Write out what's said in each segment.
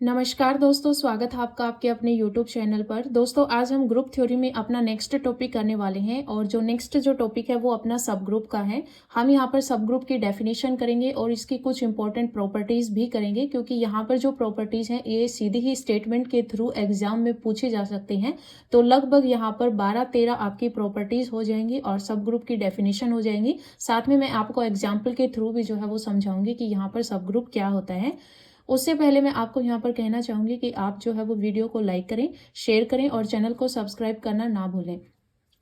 नमस्कार दोस्तों, स्वागत है आपका आपके अपने YouTube चैनल पर। दोस्तों, आज हम ग्रुप थ्योरी में अपना नेक्स्ट टॉपिक करने वाले हैं और जो नेक्स्ट टॉपिक है वो अपना सब ग्रुप का है। हम यहाँ पर सब ग्रुप की डेफिनेशन करेंगे और इसकी कुछ इंपॉर्टेंट प्रॉपर्टीज़ भी करेंगे, क्योंकि यहाँ पर जो प्रॉपर्टीज़ हैं ये सीधी ही स्टेटमेंट के थ्रू एग्जाम में पूछे जा सकते हैं। तो लगभग यहाँ पर 12-13 आपकी प्रॉपर्टीज़ हो जाएंगी और सब ग्रुप की डेफिनेशन हो जाएंगी। साथ में मैं आपको एग्जाम्पल के थ्रू भी जो है वो समझाऊंगी कि यहाँ पर सब ग्रुप क्या होता है। उससे पहले मैं आपको यहाँ पर कहना चाहूँगी कि आप जो है वो वीडियो को लाइक करें, शेयर करें और चैनल को सब्सक्राइब करना ना भूलें।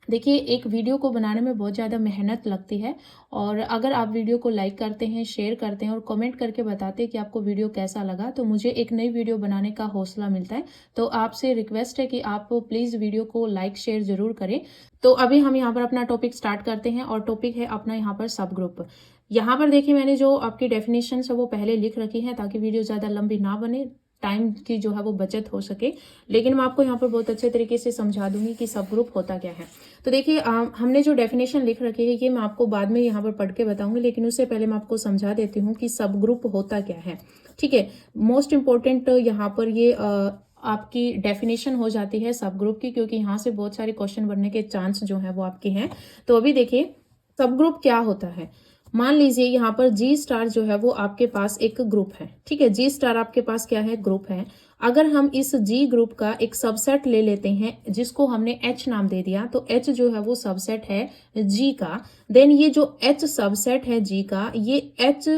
देखिए, एक वीडियो को बनाने में बहुत ज़्यादा मेहनत लगती है और अगर आप वीडियो को लाइक करते हैं, शेयर करते हैं और कमेंट करके बताते हैं कि आपको वीडियो कैसा लगा, तो मुझे एक नई वीडियो बनाने का हौसला मिलता है। तो आपसे रिक्वेस्ट है कि आप प्लीज़ वीडियो को लाइक शेयर ज़रूर करें। तो अभी हम यहाँ पर अपना टॉपिक स्टार्ट करते हैं और टॉपिक है अपना यहाँ पर सब ग्रुप। यहाँ पर देखिए, मैंने जो आपकी डेफिनेशन है वो पहले लिख रखी है ताकि वीडियो ज़्यादा लंबी ना बने, टाइम की जो है वो बचत हो सके। लेकिन मैं आपको यहाँ पर बहुत अच्छे तरीके से समझा दूंगी कि सब ग्रुप होता क्या है। तो देखिए, हमने जो डेफिनेशन लिख रखी है ये मैं आपको बाद में यहाँ पर पढ़ के बताऊंगी, लेकिन उससे पहले मैं आपको समझा देती हूँ कि सब ग्रुप होता क्या है। ठीक है, मोस्ट इम्पोर्टेंट यहाँ पर ये आपकी डेफिनेशन हो जाती है सब ग्रुप की, क्योंकि यहाँ से बहुत सारे क्वेश्चन बनने के चांस जो है वो आपके हैं। तो अभी देखिए, सब ग्रुप क्या होता है। मान लीजिए यहाँ पर जी स्टार जो है वो आपके पास एक ग्रुप है। ठीक है, जी स्टार आपके पास क्या है, ग्रुप है। अगर हम इस जी ग्रुप का एक सबसेट ले लेते हैं जिसको हमने एच नाम दे दिया, तो एच जो है वो सबसेट है जी का। देन ये जो एच सबसेट है जी का, ये एच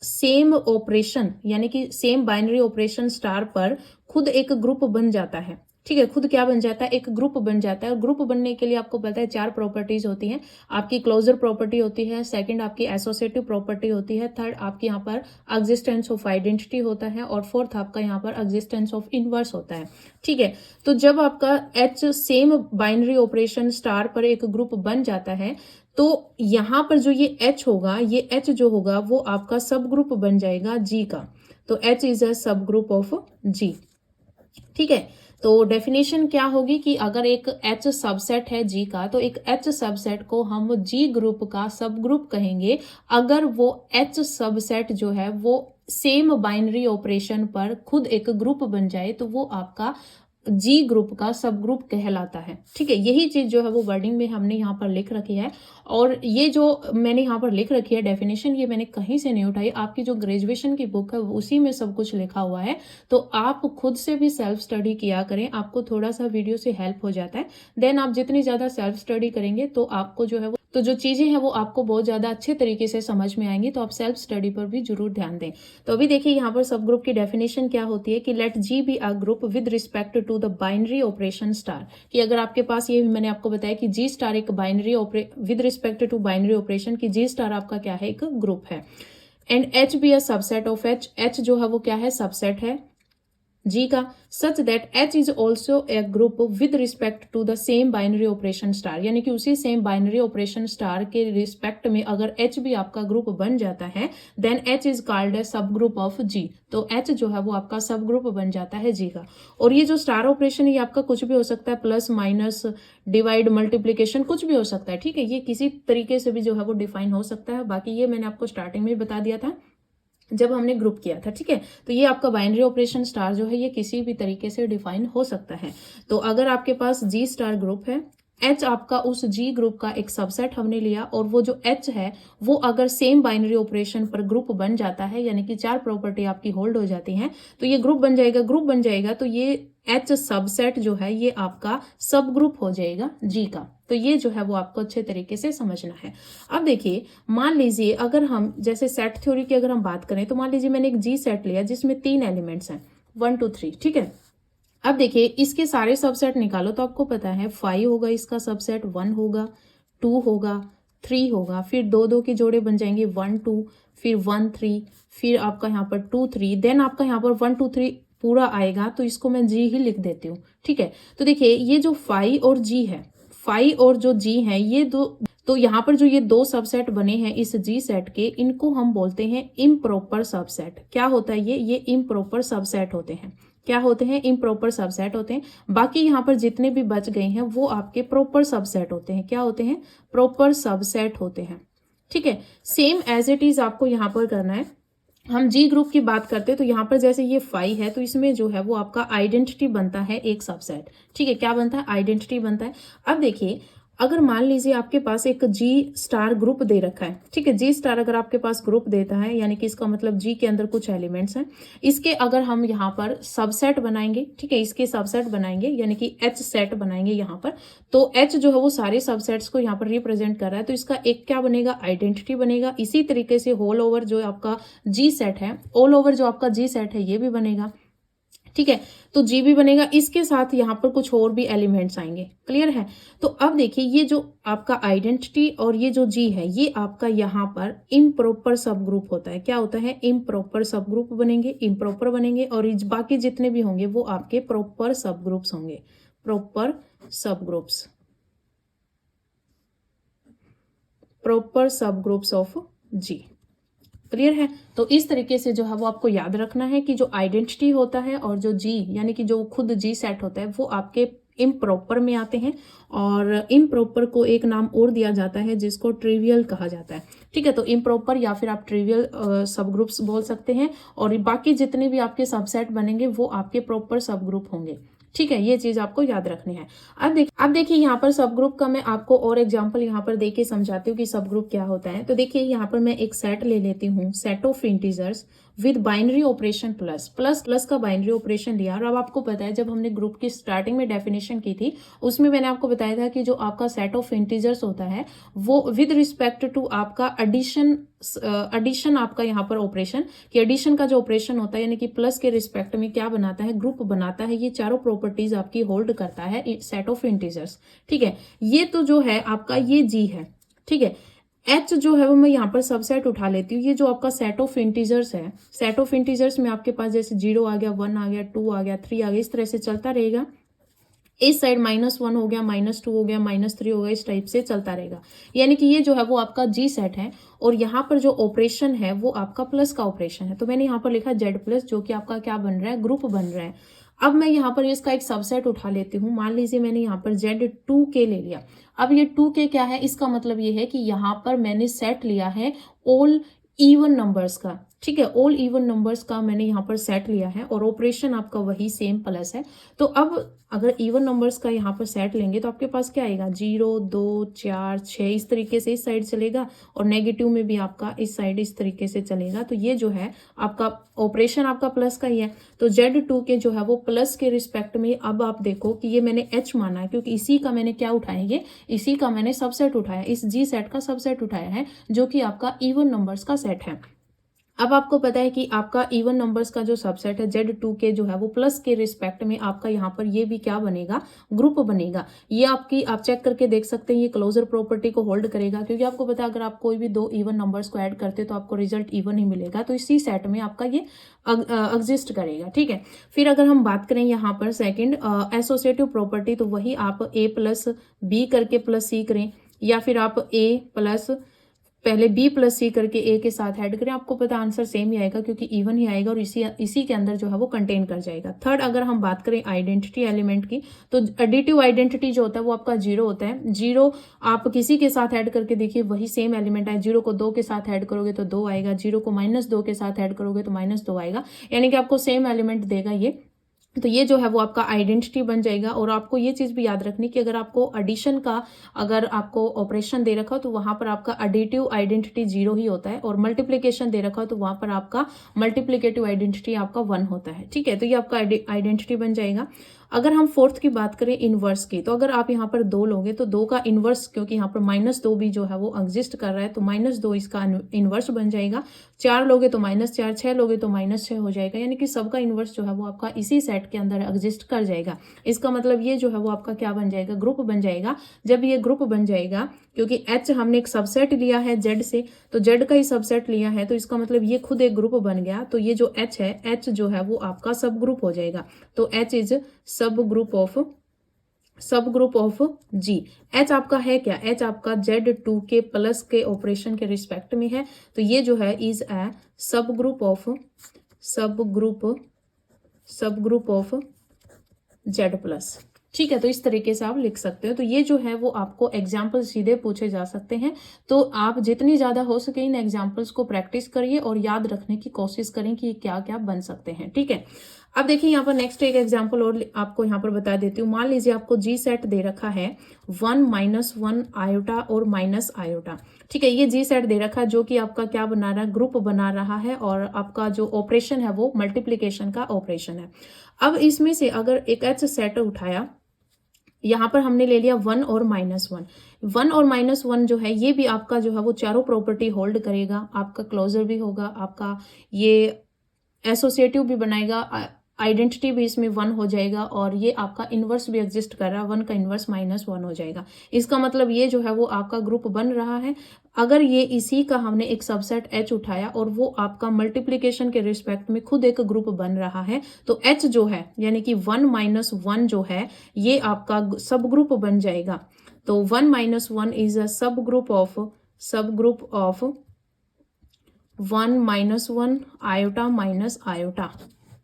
सेम ऑपरेशन यानी कि सेम बाइनरी ऑपरेशन स्टार पर खुद एक ग्रुप बन जाता है। ठीक है, खुद क्या बन जाता है, एक ग्रुप बन जाता है। और ग्रुप बनने के लिए आपको पता है 4 प्रॉपर्टीज होती हैं। आपकी क्लोजर प्रॉपर्टी होती है, सेकंड आपकी एसोसिएटिव प्रॉपर्टी होती है, थर्ड आपकी यहाँ पर एग्जिस्टेंस ऑफ आइडेंटिटी होता है और फोर्थ आपका यहाँ पर एग्जिस्टेंस ऑफ इनवर्स होता है। ठीक है, तो जब आपका H same binary operation star पर एक ग्रुप बन जाता है, तो यहाँ पर जो ये एच होगा, ये एच जो होगा वो आपका सब ग्रुप बन जाएगा जी का। तो H is a subgroup of जी। ठीक है, तो डेफिनेशन क्या होगी कि अगर एक एच सबसेट है जी का, तो एक एच सबसेट को हम जी ग्रुप का सब ग्रुप कहेंगे अगर वो एच सबसेट जो है वो सेम बाइनरी ऑपरेशन पर खुद एक ग्रुप बन जाए, तो वो आपका जी ग्रुप का सब ग्रुप कहलाता है। ठीक है, यही चीज जो है वो वर्डिंग में हमने यहाँ पर लिख रखी है। और ये जो मैंने यहाँ पर लिख रखी है डेफिनेशन, ये मैंने कहीं से नहीं उठाई, आपकी जो ग्रेजुएशन की बुक है उसी में सब कुछ लिखा हुआ है। तो आप खुद से भी सेल्फ स्टडी किया करें, आपको थोड़ा सा वीडियो से हेल्प हो जाता है। देन आप जितनी ज्यादा सेल्फ स्टडी करेंगे तो आपको जो है वो तो जो चीजें हैं वो आपको बहुत ज्यादा अच्छे तरीके से समझ में आएंगी। तो आप सेल्फ स्टडी पर भी जरूर ध्यान दें। तो अभी देखिए, यहाँ पर सब ग्रुप की डेफिनेशन क्या होती है कि let G be a group with respect to the binary operation star. कि अगर आपके पास, ये मैंने आपको बताया कि जी स्टार एक binary with respect to binary operation की जी स्टार आपका क्या है, एक ग्रुप है। And H be a subset of H, H जो है वो क्या है, सबसेट है जी का, such that H is also a group with respect to the same binary operation star. यानी कि उसी सेम बाइनरी ऑपरेशन स्टार के रिस्पेक्ट में अगर एच भी आपका ग्रुप बन जाता है, then H is called a subgroup of जी। तो एच जो है वो आपका सब ग्रुप बन जाता है जी का। और ये जो स्टार ऑपरेशन ये आपका कुछ भी हो सकता है, प्लस माइनस डिवाइड मल्टीप्लीकेशन कुछ भी हो सकता है। ठीक है, ये किसी तरीके से भी जो है वो डिफाइन हो सकता है। बाकी ये मैंने आपको स्टार्टिंग में बता दिया था जब हमने ग्रुप किया था। ठीक है, तो ये आपका बाइनरी ऑपरेशन स्टार जो है ये किसी भी तरीके से डिफाइन हो सकता है। तो अगर आपके पास जी स्टार ग्रुप है, एच आपका उस जी ग्रुप का एक सबसेट हमने लिया, और वो जो एच है वो अगर सेम बाइनरी ऑपरेशन पर ग्रुप बन जाता है, यानी कि 4 प्रॉपर्टी आपकी होल्ड हो जाती हैं, तो ये ग्रुप बन जाएगा। ग्रुप बन जाएगा तो ये एच सबसेट जो है ये आपका सब ग्रुप हो जाएगा जी का। तो ये जो है वो आपको अच्छे तरीके से समझना है। अब देखिए, मान लीजिए अगर हम जैसे सेट थ्योरी की अगर हम बात करें, तो मान लीजिए मैंने एक जी सेट लिया जिसमें 3 एलिमेंट्स हैं, 1 2 3। ठीक है, अब देखिए इसके सारे सबसेट निकालो तो आपको पता है 5 होगा इसका सबसेट, 1 होगा, 2 होगा, 3 होगा, फिर 2 2 के जोड़े बन जाएंगे 1 2, फिर 1 3, फिर आपका यहाँ पर 2 3, देन आपका यहाँ पर 1 2 3 पूरा आएगा। तो इसको मैं जी ही लिख देती हूँ। ठीक है, तो देखिए ये जो 5 और जी है, 5 और जो जी है ये दो, तो यहाँ पर जो ये 2 सबसेट बने हैं इस जी सेट के, इनको हम बोलते हैं इम्प्रॉपर सबसेट। क्या होता है ये इम्प्रॉपर सबसेट होते हैं। क्या होते हैं, इम्प्रॉपर सबसेट होते हैं। बाकी यहाँ पर जितने भी बच गए हैं वो आपके प्रॉपर सबसेट होते हैं। क्या होते हैं, प्रॉपर सबसेट होते हैं। ठीक है, सेम एज इट इज आपको यहाँ पर करना है। हम जी ग्रुप की बात करते हैं तो यहाँ पर जैसे ये 5 है तो इसमें जो है वो आपका आइडेंटिटी बनता है एक सबसेट। ठीक है, क्या बनता है? आइडेंटिटी बनता है। अब देखिए, अगर मान लीजिए आपके पास एक जी स्टार ग्रुप दे रखा है, ठीक है, जी स्टार अगर आपके पास ग्रुप देता है यानी कि इसका मतलब जी के अंदर कुछ एलिमेंट्स हैं, इसके अगर हम यहाँ पर सबसेट बनाएंगे, ठीक है, इसके सबसेट बनाएंगे यानी कि एच सेट बनाएंगे यहाँ पर, तो एच जो है वो सारे सबसेट्स को यहाँ पर रिप्रेजेंट कर रहा है, तो इसका एक क्या बनेगा? आइडेंटिटी बनेगा। इसी तरीके से होल ओवर जो आपका जी सेट है, ऑल ओवर जो आपका जी सेट है ये भी बनेगा। ठीक है, तो जी भी बनेगा, इसके साथ यहाँ पर कुछ और भी एलिमेंट्स आएंगे। क्लियर है? तो अब देखिए, ये जो आपका आइडेंटिटी और ये जो जी है ये आपका यहाँ पर इम्प्रॉपर सब ग्रुप होता है। क्या होता है? इम्प्रॉपर सब ग्रुप बनेंगे, इम्प्रॉपर बनेंगे, और बाकी जितने भी होंगे वो आपके प्रॉपर सब ग्रुप्स होंगे। प्रॉपर सब ग्रुप्स, प्रॉपर सब ग्रुप्स ऑफ जी। क्लियर है? तो इस तरीके से जो है वो आपको याद रखना है कि जो आइडेंटिटी होता है और जो जी यानी कि जो खुद जी सेट होता है वो आपके इम्प्रॉपर में आते हैं, और इम्प्रॉपर को एक नाम और दिया जाता है जिसको ट्रिवियल कहा जाता है। ठीक है, तो इम्प्रॉपर या फिर आप ट्रिवियल सब ग्रुप्स बोल सकते हैं, और बाकी जितने भी आपके सबसेट बनेंगे वो आपके प्रॉपर सब ग्रुप होंगे। ठीक है, ये चीज आपको याद रखनी है। अब देखिए यहाँ पर सब ग्रुप का मैं आपको और एग्जांपल यहाँ पर देके समझाती हूँ कि सब ग्रुप क्या होता है। तो देखिए यहाँ पर मैं एक सेट ले लेती हूँ, set of integers with binary operation plus plus plus का बाइनरी ऑपरेशन लिया। और अब आपको पता है जब हमने ग्रुप की स्टार्टिंग में डेफिनेशन की थी उसमें मैंने आपको बताया था कि जो आपका सेट ऑफ इंटीजर्स होता है वो विद रिस्पेक्ट टू आपका एडिशन आपका यहाँ पर ऑपरेशन, कि एडिशन का जो ऑपरेशन होता है यानी कि प्लस के रिस्पेक्ट में क्या बनाता है? ग्रुप बनाता है। ये चारों प्रॉपर्टीज आपकी होल्ड करता है सेट ऑफ इंटीजर्स। ठीक है, ये तो जो है आपका ये जी है। ठीक है, एच जो है वो मैं यहाँ पर सबसेट उठा लेती हूँ। ये जो आपका सेट ऑफ इंटीजर्स है, सेट ऑफ इंटीजर्स में आपके पास जैसे 0 आ गया, 1 आ गया, 2 आ गया, 3 आ गया, इस तरह से चलता रहेगा। इस साइड -1 हो गया, -2 हो गया, -3 हो गया, इस टाइप से चलता रहेगा। यानी कि ये जो है वो आपका जी सेट है, और यहाँ पर जो ऑपरेशन है वो आपका प्लस का ऑपरेशन है। तो मैंने यहाँ पर लिखा जेड प्लस, जो कि आपका क्या बन रहा है? ग्रुप बन रहा है। अब मैं यहाँ पर इसका एक सबसेट उठा लेती हूँ। मान लीजिए मैंने यहाँ पर Z2K ले लिया। अब ये 2K क्या है? इसका मतलब ये है कि यहाँ पर मैंने सेट लिया है ऑल इवन नंबर्स का। ठीक है, ऑल इवन नंबर्स का मैंने यहाँ पर सेट लिया है, और ऑपरेशन आपका वही सेम प्लस है। तो अब अगर इवन नंबर्स का यहाँ पर सेट लेंगे तो आपके पास क्या आएगा? 0, 2, 4, 6, इस तरीके से इस साइड चलेगा, और नेगेटिव में भी आपका इस साइड इस तरीके से चलेगा। तो ये जो है आपका ऑपरेशन आपका प्लस का ही है। तो Z2 जो है वो प्लस के रिस्पेक्ट में, अब आप देखो कि ये मैंने H माना है क्योंकि इसी का मैंने क्या उठाया? ये इसी का मैंने सबसेट उठाया, इस जी सेट का सबसेट उठाया है, जो कि आपका इवन नंबर्स का सेट है। अब आपको पता है कि आपका इवन नंबर्स का जो सबसेट है Z2K जो है वो प्लस के रिस्पेक्ट में आपका यहाँ पर ये भी क्या बनेगा? ग्रुप बनेगा। ये आपकी आप चेक करके देख सकते हैं, ये क्लोजर प्रॉपर्टी को होल्ड करेगा, क्योंकि आपको पता है अगर आप कोई भी दो इवन नंबर्स को ऐड करते तो आपको रिजल्ट इवन ही मिलेगा। तो इसी सेट में आपका ये एग्जिस्ट करेगा। ठीक है, फिर अगर हम बात करें यहाँ पर सेकेंड एसोसिएटिव प्रॉपर्टी, तो वही आप A प्लस B करके प्लस C करें, या फिर आप A प्लस पहले B प्लस C करके A के साथ ऐड करें, आपको पता आंसर सेम ही आएगा क्योंकि इवन ही आएगा, और इसी के अंदर जो है वो कंटेन कर जाएगा। थर्ड, अगर हम बात करें आइडेंटिटी एलिमेंट की, तो एडिटिव आइडेंटिटी जो होता है वो आपका 0 होता है। 0 आप किसी के साथ ऐड करके देखिए, वही सेम एलिमेंट है। 0 को 2 के साथ ऐड करोगे तो 2 आएगा, 0 को -2 के साथ ऐड करोगे तो -2 आएगा, यानी कि आपको सेम एलिमेंट देगा ये। तो ये जो है वो आपका आइडेंटिटी बन जाएगा। और आपको ये चीज़ भी याद रखनी कि अगर आपको एडिशन का अगर आपको ऑपरेशन दे रखा हो तो वहाँ पर आपका एडिटिव आइडेंटिटी 0 ही होता है, और मल्टीप्लिकेशन दे रखा हो तो वहाँ पर आपका मल्टीप्लिकेटिव आइडेंटिटी आपका 1 होता है। ठीक है, तो ये आपका आइडेंटिटी बन जाएगा। अगर हम फोर्थ की बात करें इनवर्स की, तो अगर आप यहाँ पर 2 लोगे तो 2 का इनवर्स, क्योंकि यहाँ पर -2 भी जो है वो एग्जिस्ट कर रहा है, तो -2 इसका इनवर्स बन जाएगा। 4 लोगे तो -4, 6 लोगे तो -6 हो जाएगा, यानी कि सबका इनवर्स जो है वो आपका इसी सेट के अंदर एग्जिस्ट कर जाएगा। इसका मतलब ये जो है वो आपका क्या बन जाएगा? ग्रुप बन जाएगा। जब ये ग्रुप बन जाएगा, क्योंकि H हमने एक सबसेट लिया है Z से, तो Z का ही सबसेट लिया है, तो इसका मतलब ये खुद एक ग्रुप बन गया। तो ये जो H है, H जो है वो आपका सब ग्रुप हो जाएगा। तो H इज सब ग्रुप ऑफ G। H आपका है क्या? H आपका Z2 प्लस के ऑपरेशन के रिस्पेक्ट में है, तो ये जो है is a subgroup of Z plus. ठीक है, तो इस तरीके से आप लिख सकते हो। तो ये जो है वो आपको एग्जाम्पल सीधे पूछे जा सकते हैं, तो आप जितनी ज़्यादा हो सके इन एग्जाम्पल्स को प्रैक्टिस करिए और याद रखने की कोशिश करें कि ये क्या क्या बन सकते हैं। ठीक है, अब देखिए यहाँ पर नेक्स्ट एक एग्जाम्पल और आपको यहाँ पर बता देती हूँ। मान लीजिए आपको जी सेट दे रखा है 1 -1 आयोटा और माइनस आयोटा। ठीक है, ये जी सेट दे रखा है जो कि आपका क्या बना रहा है, ग्रुप बना रहा है, और आपका जो ऑपरेशन है वो मल्टीप्लीकेशन का ऑपरेशन है। अब इसमें से अगर एक एच सेट उठाया, यहाँ पर हमने ले लिया 1 और -1। 1 और -1 जो है ये भी आपका जो है वो चारों प्रॉपर्टी होल्ड करेगा, आपका क्लोजर भी होगा, आपका ये एसोसिएटिव भी बनाएगा, आइडेंटिटी भी इसमें 1 हो जाएगा, और ये आपका इन्वर्स भी एग्जिस्ट कर रहा है, 1 का इन्वर्स -1 हो जाएगा। इसका मतलब ये जो है वो आपका ग्रुप बन रहा है। अगर ये इसी का हमने एक सबसेट H उठाया और वो आपका मल्टीप्लीकेशन के रिस्पेक्ट में खुद एक ग्रुप बन रहा है, तो H जो है यानी कि 1 - 1 जो है ये आपका सब ग्रुप बन जाएगा। तो 1 - 1 is a subgroup of 1 - 1 iota minus iota.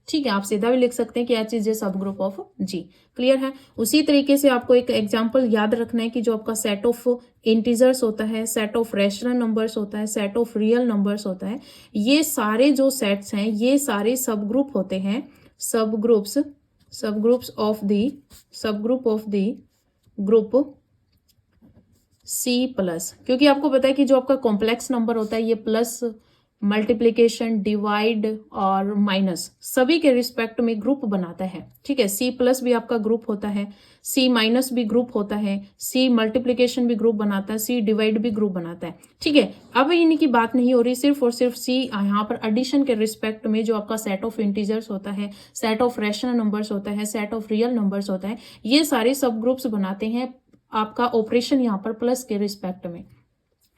ठीक है, आप सीधा भी लिख सकते हैं कि H is a subgroup of G। Clear है। उसी तरीके से आपको एक एग्जांपल याद रखना है कि जो आपका सेट ऑफ इंटीजर्स होता है, सेट ऑफ रैशनल नंबर्स होता है, सेट ऑफ रियल नंबर्स होता है, ये सारे जो सेट्स हैं ये सारे सब ग्रुप होते हैं, सब groups of the group C+। क्योंकि आपको पता है कि जो आपका कॉम्प्लेक्स नंबर होता है ये प्लस, मल्टीप्लीकेशन, डिवाइड और माइनस सभी के रिस्पेक्ट में ग्रुप बनाता है। ठीक है, C+ भी आपका ग्रुप होता है, C- भी ग्रुप होता है, C मल्टीप्लीकेशन भी ग्रुप बनाता है, C डिवाइड भी ग्रुप बनाता है। ठीक है, अब इन्हीं की बात नहीं हो रही, सिर्फ और सिर्फ C यहाँ पर एडिशन के रिस्पेक्ट में जो आपका सेट ऑफ इंटीजर्स होता है, सेट ऑफ रैशनल नंबर्स होता है, सेट ऑफ रियल नंबर्स होता है, ये सारे सब ग्रुप्स बनाते हैं आपका ऑपरेशन यहाँ पर प्लस के रिस्पेक्ट में।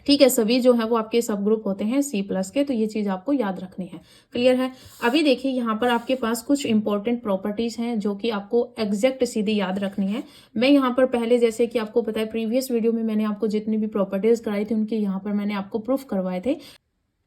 ठीक है, सभी जो है वो आपके सब ग्रुप होते हैं C+ के, तो ये चीज आपको याद रखनी है। क्लियर है। अभी देखिए यहाँ पर आपके पास कुछ इंपॉर्टेंट प्रॉपर्टीज हैं जो कि आपको एग्जैक्ट सीधी याद रखनी है। मैं यहाँ पर पहले, जैसे कि आपको पता है प्रीवियस वीडियो में मैंने आपको जितनी भी प्रॉपर्टीज कराई थी उनके यहाँ पर मैंने आपको प्रूफ करवाए थे,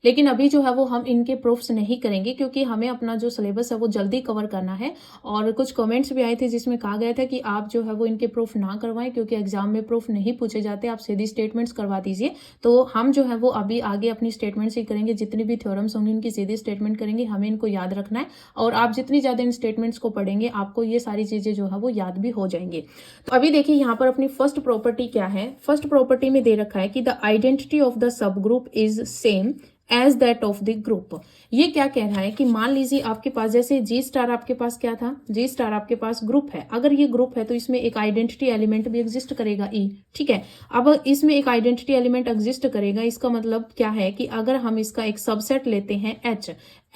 लेकिन अभी जो है वो हम इनके प्रूफ्स नहीं करेंगे क्योंकि हमें अपना जो सिलेबस है वो जल्दी कवर करना है। और कुछ कमेंट्स भी आए थे जिसमें कहा गया था कि आप जो है वो इनके प्रूफ ना करवाएं क्योंकि एग्जाम में प्रूफ नहीं पूछे जाते, आप सीधी स्टेटमेंट्स करवा दीजिए। तो हम जो है वो अभी आगे अपनी स्टेटमेंट्स ही करेंगे, जितनी भी थ्योरम्स होंगे इनकी सीधी स्टेटमेंट करेंगे, हमें इनको याद रखना है। और आप जितनी ज़्यादा इन स्टेटमेंट्स को पढ़ेंगे आपको ये सारी चीज़ें जो है वो याद भी हो जाएंगे। तो अभी देखिए यहाँ पर अपनी फर्स्ट प्रॉपर्टी क्या है। फर्स्ट प्रॉपर्टी में दे रखा है कि the identity of the subgroup is same as that of the group. ये क्या कह रहा है कि मान लीजिए आपके पास जैसे G* आपके पास क्या था, G* आपके पास ग्रुप है। अगर ये ग्रुप है तो इसमें एक आइडेंटिटी एलिमेंट भी एग्जिस्ट करेगा E। ठीक है, अब इसमें एक आइडेंटिटी एलिमेंट एग्जिस्ट करेगा, इसका मतलब क्या है कि अगर हम इसका एक सबसेट लेते हैं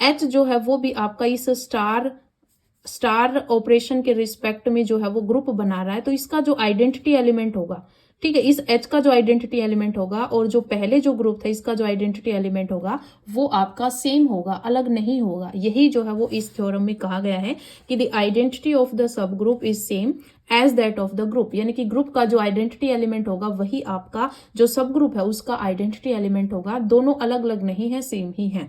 H जो है वो भी आपका इस स्टार ऑपरेशन के रिस्पेक्ट में जो है वो ग्रुप बना रहा है, तो इसका जो आइडेंटिटी एलिमेंट होगा, ठीक है, इस H का जो आइडेंटिटी एलिमेंट होगा और जो पहले जो ग्रुप था इसका जो आइडेंटिटी एलिमेंट होगा वो आपका सेम होगा, अलग नहीं होगा। यही जो है वो इस थ्योरम में कहा गया है कि the identity of the subgroup is same as that of the group, यानी कि ग्रुप का जो आइडेंटिटी एलिमेंट होगा वही आपका जो सब ग्रुप है उसका आइडेंटिटी एलिमेंट होगा। दोनों अलग अलग नहीं है, सेम ही है।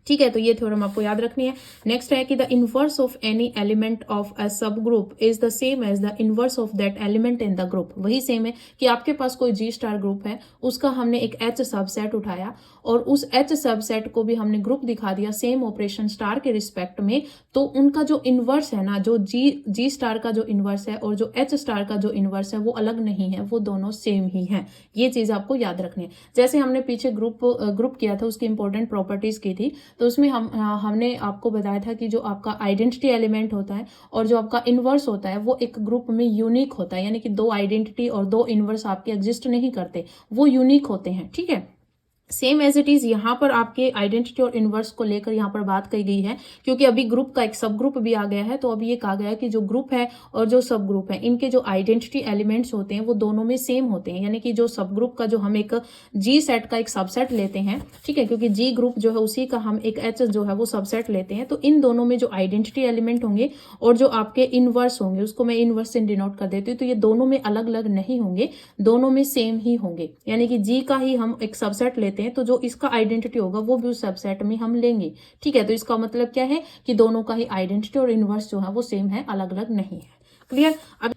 ठीक है, तो ये थ्योरम आपको याद रखनी है। नेक्स्ट है कि the inverse of any element of a subgroup is the same as the inverse of that element in the group. वही सेम है कि आपके पास कोई G* ग्रुप है, उसका हमने एक H सबसेट उठाया और उस H सबसेट को भी हमने ग्रुप दिखा दिया सेम ऑपरेशन स्टार के रिस्पेक्ट में, तो उनका जो इनवर्स है ना, जो G* का जो इनवर्स है और जो H* का जो इनवर्स है वो अलग नहीं है, वो दोनों सेम ही है। ये चीज आपको याद रखनी है। जैसे हमने पीछे ग्रुप किया था, उसकी इंपॉर्टेंट प्रॉपर्टीज की थी, तो उसमें हमने आपको बताया था कि जो आपका आइडेंटिटी एलिमेंट होता है और जो आपका इनवर्स होता है वो एक ग्रुप में यूनिक होता है, यानी कि दो आइडेंटिटी और दो इनवर्स आपके एग्जिस्ट नहीं करते, वो यूनिक होते हैं। ठीक है, सेम एज इट इज यहाँ पर आपके आइडेंटिटी और इनवर्स को लेकर यहाँ पर बात कही गई है, क्योंकि अभी ग्रुप का एक सब ग्रुप भी आ गया है। तो अभी ये कहा गया है कि जो ग्रुप है और जो सब ग्रुप है इनके जो आइडेंटिटी एलिमेंट्स होते हैं वो दोनों में सेम होते हैं, यानी कि जो सब ग्रुप का जो हम एक G सेट का एक सबसेट लेते हैं, ठीक है, क्योंकि G ग्रुप जो है उसी का हम एक H जो है वो सबसेट लेते हैं, तो इन दोनों में जो आइडेंटिटी एलिमेंट होंगे और जो आपके इनवर्स होंगे उसको मैं इनवर्स से डिनोट कर देती हूँ, तो ये दोनों में अलग अलग नहीं होंगे, दोनों में सेम ही होंगे। यानी कि G का ही हम एक सबसेट लेते हैं तो जो इसका आइडेंटिटी होगा वो भी उस सबसेट में हम लेंगे। ठीक है, तो इसका मतलब क्या है कि दोनों का ही आइडेंटिटी और इनवर्स जो है वो सेम है, अलग अलग नहीं है। क्लियर। अब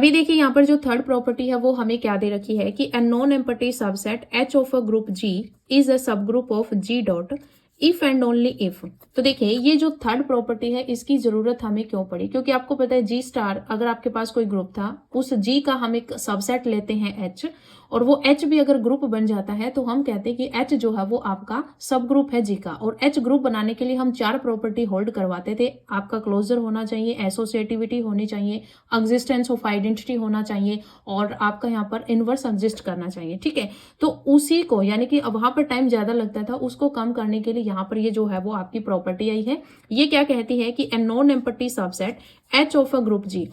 अभी देखिए यहाँ पर जो थर्ड प्रॉपर्टी है वो हमें क्या दे रखी है कि a non empty subset H of a group G is a subgroup of G dot if and only if. तो देखिए ये जो थर्ड प्रॉपर्टी है इसकी जरूरत हमें क्यों पड़ी, क्योंकि आपको पता है G स्टार अगर आपके पास कोई ग्रुप था उस G का हम एक सबसेट लेते हैं H, और वो H भी अगर ग्रुप बन जाता है तो हम कहते हैं कि H जो है वो आपका सब ग्रुप है G का। और H ग्रुप बनाने के लिए हम चार प्रॉपर्टी होल्ड करवाते थे। आपका क्लोजर होना चाहिए, एसोसिएटिविटी होनी चाहिए, एग्जिस्टेंस ऑफ आइडेंटिटी होना चाहिए, और आपका यहाँ पर इनवर्स एग्जिस्ट करना चाहिए। ठीक है, तो उसी को यानी कि अब वहां पर टाइम ज्यादा लगता था, उसको कम करने के लिए यहाँ पर ये जो है वो आपकी प्रॉपर्टी आई है। ये क्या कहती है कि a non empty subset H of a group G।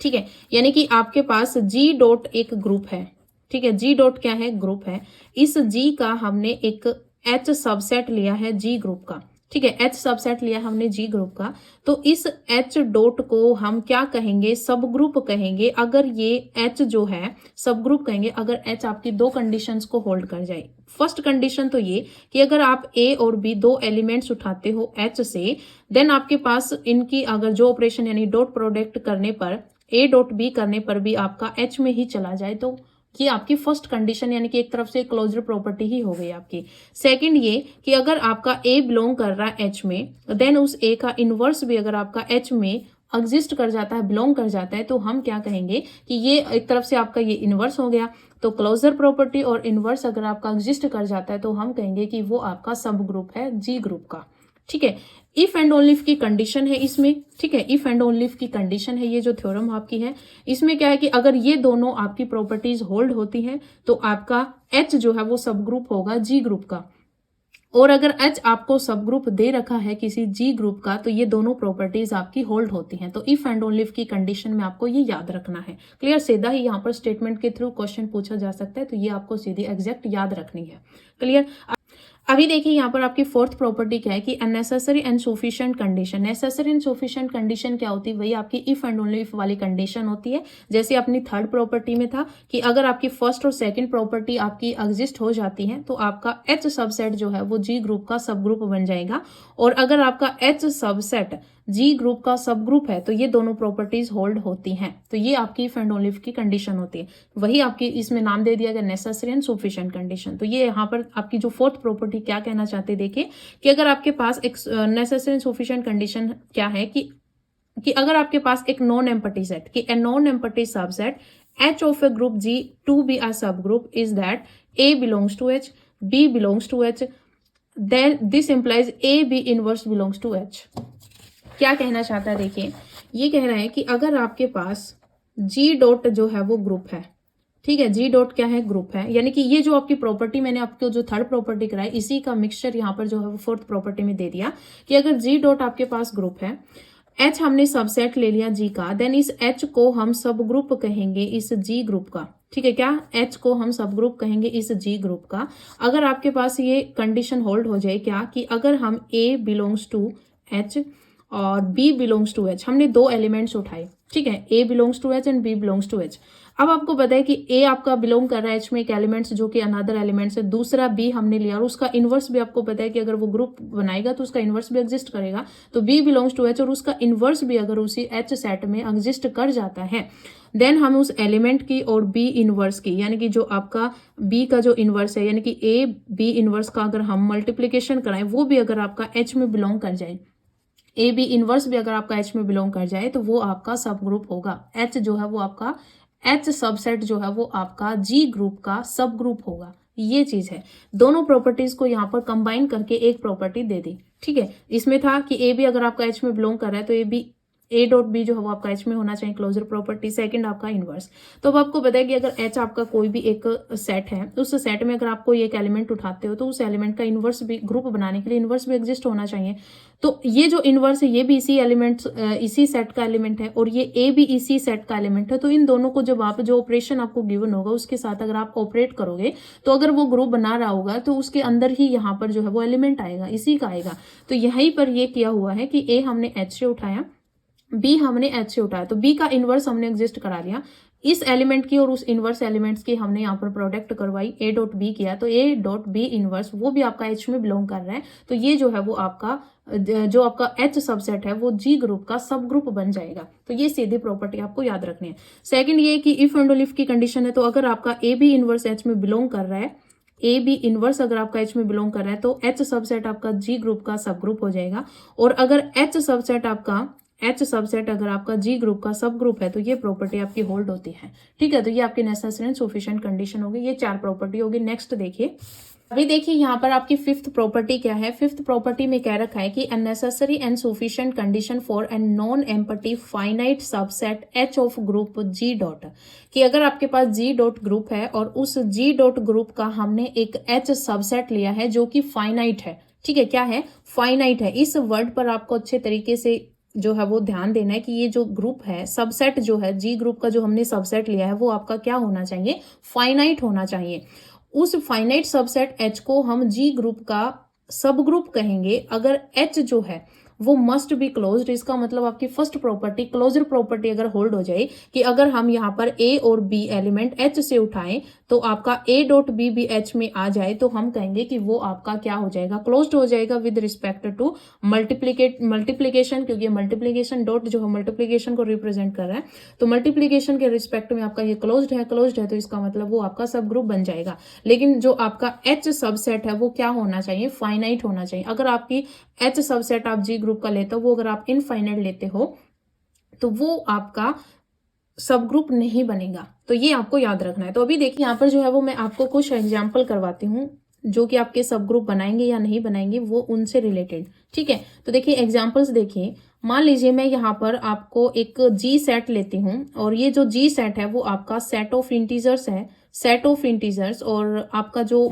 ठीक है, यानी कि आपके पास G डॉट एक ग्रुप है। ठीक है, G डॉट क्या है, ग्रुप है। इस G का हमने एक H सबसेट लिया है G ग्रुप का। ठीक है, H सबसेट लिया हमने G ग्रुप का, तो इस H डॉट को हम क्या कहेंगे, सब ग्रुप कहेंगे। अगर ये H जो है सब ग्रुप कहेंगे अगर H आपकी दो कंडीशंस को होल्ड कर जाए। फर्स्ट कंडीशन तो ये कि अगर आप A और B दो एलिमेंट्स उठाते हो H से, देन आपके पास इनकी अगर जो ऑपरेशन यानी डॉट प्रोडक्ट करने पर A डॉट B करने पर भी आपका H में ही चला जाए, तो ये आपकी फर्स्ट कंडीशन यानी कि एक तरफ से क्लोजर प्रॉपर्टी ही हो गई आपकी। सेकंड ये कि अगर आपका A बिलोंग कर रहा है H में, देन उस A का इनवर्स भी अगर आपका H में एग्जिस्ट कर जाता है, बिलोंग कर जाता है, तो हम क्या कहेंगे कि ये एक तरफ से आपका ये इनवर्स हो गया। तो क्लोजर प्रॉपर्टी और इनवर्स अगर आपका एग्जिस्ट कर जाता है तो हम कहेंगे कि वो आपका सब ग्रुप है G ग्रुप का। ठीक है, इफ एंड ओनली इफ की कंडीशन है इसमें। ठीक है, इफ एंड ओनली इफ की कंडीशन है ये जो थ्योरम आपकी है, इसमें क्या है कि अगर ये दोनों आपकी प्रॉपर्टीज होल्ड होती हैं तो आपका H जो है वो सब ग्रुप होगा G ग्रुप का। और अगर H आपको सब ग्रुप दे रखा है किसी G ग्रुप का तो ये दोनों प्रॉपर्टीज आपकी होल्ड होती हैं। तो इफ एंड ओनली इफ की कंडीशन में आपको ये याद रखना है। क्लियर, सीधा ही यहाँ पर स्टेटमेंट के थ्रू क्वेश्चन पूछा जा सकता है, तो ये आपको सीधी एग्जैक्ट याद रखनी है। क्लियर, अभी देखिए यहाँ पर आपकी फोर्थ प्रॉपर्टी क्या है कि unnecessary and sufficient condition. Necessary and sufficient condition क्या होती है, वही आपकी इफ एंड ओनली इफ वाली कंडीशन होती है। जैसे अपनी थर्ड प्रॉपर्टी में था कि अगर आपकी फर्स्ट और सेकंड प्रॉपर्टी आपकी एग्जिस्ट हो जाती है तो आपका H सबसेट जो है वो G ग्रुप का सब ग्रुप बन जाएगा। और अगर आपका H सबसेट G ग्रुप का सब ग्रुप है तो ये दोनों प्रॉपर्टीज होल्ड होती हैं। तो ये आपकी इफ एंड ओनली इफ की कंडीशन होती है। वही आपकी इसमें नाम दे दिया गया नेसेसरी एंड सफिशिएंट कंडीशन। तो ये यहाँ पर आपकी जो फोर्थ प्रॉपर्टी क्या कहना चाहते हैं, देखिए कि अगर आपके पास एक नेसेसरी एंड सफिशिएंट कंडीशन क्या है कि अगर आपके पास एक नॉन एम्पटी सेट कि a non empty subset H of a group G to be a subgroup is that A belongs to H, B belongs to H, then this implies A B inverse belongs to H। क्या कहना चाहता है, देखिए ये कह रहा है कि अगर आपके पास G डॉट जो है वो ग्रुप है। ठीक है, G डॉट क्या है, ग्रुप है। यानी कि ये जो आपकी प्रॉपर्टी मैंने आपको जो थर्ड प्रॉपर्टी कराई इसी का मिक्सचर यहाँ पर जो है वो फोर्थ प्रॉपर्टी में दे दिया कि अगर G डॉट आपके पास ग्रुप है, H हमने सबसेट ले लिया G का, देन इस H को हम सब ग्रुप कहेंगे इस G ग्रुप का। ठीक है, क्या H को हम सब ग्रुप कहेंगे इस G ग्रुप का। अगर आपके पास ये कंडीशन होल्ड हो जाए क्या कि अगर हम A बिलोंग्स टू H और B बिलोंग्स टू H, हमने दो एलिमेंट्स उठाए। ठीक है, A belongs to H and B belongs to H। अब आपको पता है कि A आपका बिलोंग कर रहा है H में एक एलिमेंट्स जो कि अनदर एलिमेंट्स है, दूसरा B हमने लिया और उसका इनवर्स भी आपको पता है कि अगर वो ग्रुप बनाएगा तो उसका इनवर्स भी एग्जिस्ट करेगा। तो B बिलोंग्स टू H और उसका इनवर्स भी अगर उसी H सेट में एग्जिस्ट कर जाता है, देन हम उस एलिमेंट की और B इनवर्स की यानी कि जो आपका B का जो इनवर्स है यानी कि A B इनवर्स का अगर हम मल्टीप्लीकेशन कराएं वो भी अगर आपका H में बिलोंग कर जाए, ए बी इनवर्स भी अगर आपका H में बिलोंग कर जाए तो वो आपका सब ग्रुप होगा। H जो है वो आपका H सबसेट जो है वो आपका G ग्रुप का सब ग्रुप होगा। ये चीज है, दोनों प्रॉपर्टीज को यहाँ पर कंबाइन करके एक प्रॉपर्टी दे दी। ठीक है, इसमें था कि ए बी अगर आपका H में बिलोंग कर रहा है तो ए डॉट बी जो है वो आपका H में होना चाहिए, क्लोजर प्रॉपर्टी। सेकंड आपका इनवर्स। तो अब आपको पता है कि अगर H आपका कोई भी एक सेट है, उस सेट में अगर आप कोई एक एलिमेंट उठाते हो तो उस एलिमेंट का इनवर्स भी ग्रुप बनाने के लिए इनवर्स भी एग्जिस्ट होना चाहिए। तो ये जो इनवर्स है ये भी इसी एलिमेंट इसी सेट का एलिमेंट है और ये ए भी इसी सेट का एलिमेंट है। तो इन दोनों को जब आप जो ऑपरेशन आपको गिवन होगा उसके साथ अगर आप ऑपरेट करोगे तो अगर वो ग्रुप बना रहा होगा तो उसके अंदर ही यहाँ पर जो है वो एलिमेंट आएगा, इसी का आएगा। तो यहीं पर ये किया हुआ है कि ए हमने H से उठाया, बी हमने एच से उठाया, तो बी का इनवर्स हमने एग्जिस्ट करा लिया। इस एलिमेंट की और उस इनवर्स एलिमेंट्स की हमने यहाँ पर प्रोडक्ट करवाई, ए डॉट बी किया, तो ए डॉट बी इनवर्स वो भी आपका एच में बिलोंग कर रहा है। तो ये जो है वो आपका जो आपका एच सबसेट है वो जी ग्रुप का सब ग्रुप बन जाएगा। तो ये सीधी प्रॉपर्टी आपको याद रखनी है। सेकंड ये कि इफ एंड इफ की कंडीशन है, तो अगर आपका ए बी इनवर्स एच में बिलोंग कर रहा है, ए बी इनवर्स अगर आपका एच में बिलोंग कर रहा है, तो एच सबसेट आपका जी ग्रुप का सब ग्रुप हो जाएगा। और अगर एच सबसेट अगर आपका जी ग्रुप का सब ग्रुप है, तो ये प्रॉपर्टी आपकी होल्ड होती है। ठीक है, तो ये आपकी नेसेसरी एंड सफिशिएंट कंडीशन होगी। ये 4 प्रॉपर्टी होगी। नेक्स्ट देखिए, अभी देखिए यहाँ पर आपकी 5th प्रॉपर्टी क्या है। 5th प्रॉपर्टी में कह रखा है कि a necessary and sufficient condition for a non empty finite subset H of group G dot, कि अगर आपके पास जी डॉट ग्रुप है और उस जी डॉट ग्रुप का हमने एक एच सबसेट लिया है जो कि फाइनाइट है। ठीक है, क्या है? फाइनाइट है। इस वर्ड पर आपको अच्छे तरीके से जो है वो ध्यान देना है कि ये जो ग्रुप है, सबसेट जो है, जी ग्रुप का जो हमने सबसेट लिया है वो आपका क्या होना चाहिए? फाइनाइट होना चाहिए। उस फाइनाइट सबसेट एच को हम जी ग्रुप का सब ग्रुप कहेंगे अगर एच जो है वो मस्ट बी क्लोज्ड। इसका मतलब आपकी फर्स्ट प्रॉपर्टी, क्लोजर प्रॉपर्टी अगर होल्ड हो जाए कि अगर हम यहाँ पर ए और बी एलिमेंट एच से उठाएं तो आपका ए डॉट बी भी एच में आ जाए, तो हम कहेंगे कि वो आपका क्या हो जाएगा? क्लोज्ड हो जाएगा विद रिस्पेक्ट टू मल्टीप्लीकेशन, क्योंकि मल्टीप्लीकेशन डॉट जो है मल्टीप्लीकेशन को रिप्रेजेंट कर रहा है, तो मल्टीप्लीकेशन के रिस्पेक्ट में आपका ये क्लोज्ड है तो इसका मतलब वो आपका सब ग्रुप बन जाएगा। लेकिन जो आपका एच सबसेट है वो क्या होना चाहिए? फाइनाइट होना चाहिए। अगर आपकी एच सबसेट आप जी ग्रुप का लेते हो, वो अगर आप इनफाइनाइट लेते हो तो वो आपका सब ग्रुप नहीं बनेगा। तो ये आपको याद रखना है। तो अभी देखिए यहाँ पर जो है वो मैं आपको कुछ एग्जाम्पल करवाती हूँ जो कि आपके सब ग्रुप बनाएंगे या नहीं बनाएंगे, वो उनसे रिलेटेड। ठीक है, तो देखिए एग्जाम्पल्स देखिए। मान लीजिए मैं यहाँ पर आपको एक जी सेट लेती हूँ और ये जो जी सेट है वो आपका सेट ऑफ इंटीजर्स है, सेट ऑफ इंटीजर्स, और आपका जो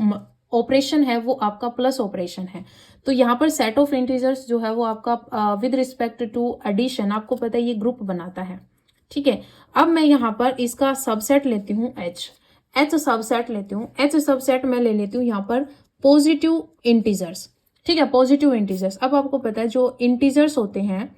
ऑपरेशन है वो आपका प्लस ऑपरेशन है। तो यहाँ पर सेट ऑफ इंटीजर्स जो है वो आपका विद रिस्पेक्ट टू एडिशन, आपको पता है ये ग्रुप बनाता है। ठीक है, अब मैं यहाँ पर इसका सबसेट लेती हूँ एच सबसेट लेती हूँ। एच सबसेट मैं ले लेती हूँ यहाँ पर पॉजिटिव इंटीजर्स। ठीक है, पॉजिटिव इंटीजर्स। अब आपको पता है जो इंटीजर्स होते हैं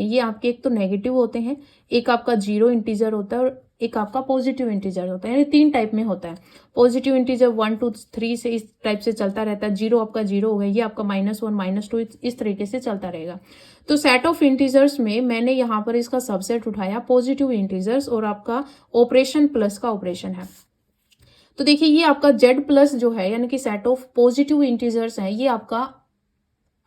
ये आपके एक तो नेगेटिव होते हैं, एक आपका जीरो इंटीजर होता है और एक आपका पॉजिटिव इंटीजर होता है। यानी 3 टाइप में होता है। पॉजिटिव इंटीजर 1 2 3 से इस टाइप से चलता रहता है। जीरो आपका जीरो हो गया, ये आपका -1 -2 इस तरीके से चलता रहेगा। तो सेट ऑफ इंटीजर्स में मैंने यहाँ पर इसका सबसेट उठाया पॉजिटिव इंटीजर्स और आपका ऑपरेशन प्लस का ऑपरेशन है। तो देखिए ये आपका जेड प्लस जो है यानी कि सेट ऑफ पॉजिटिव इंटीजर्स है, ये आपका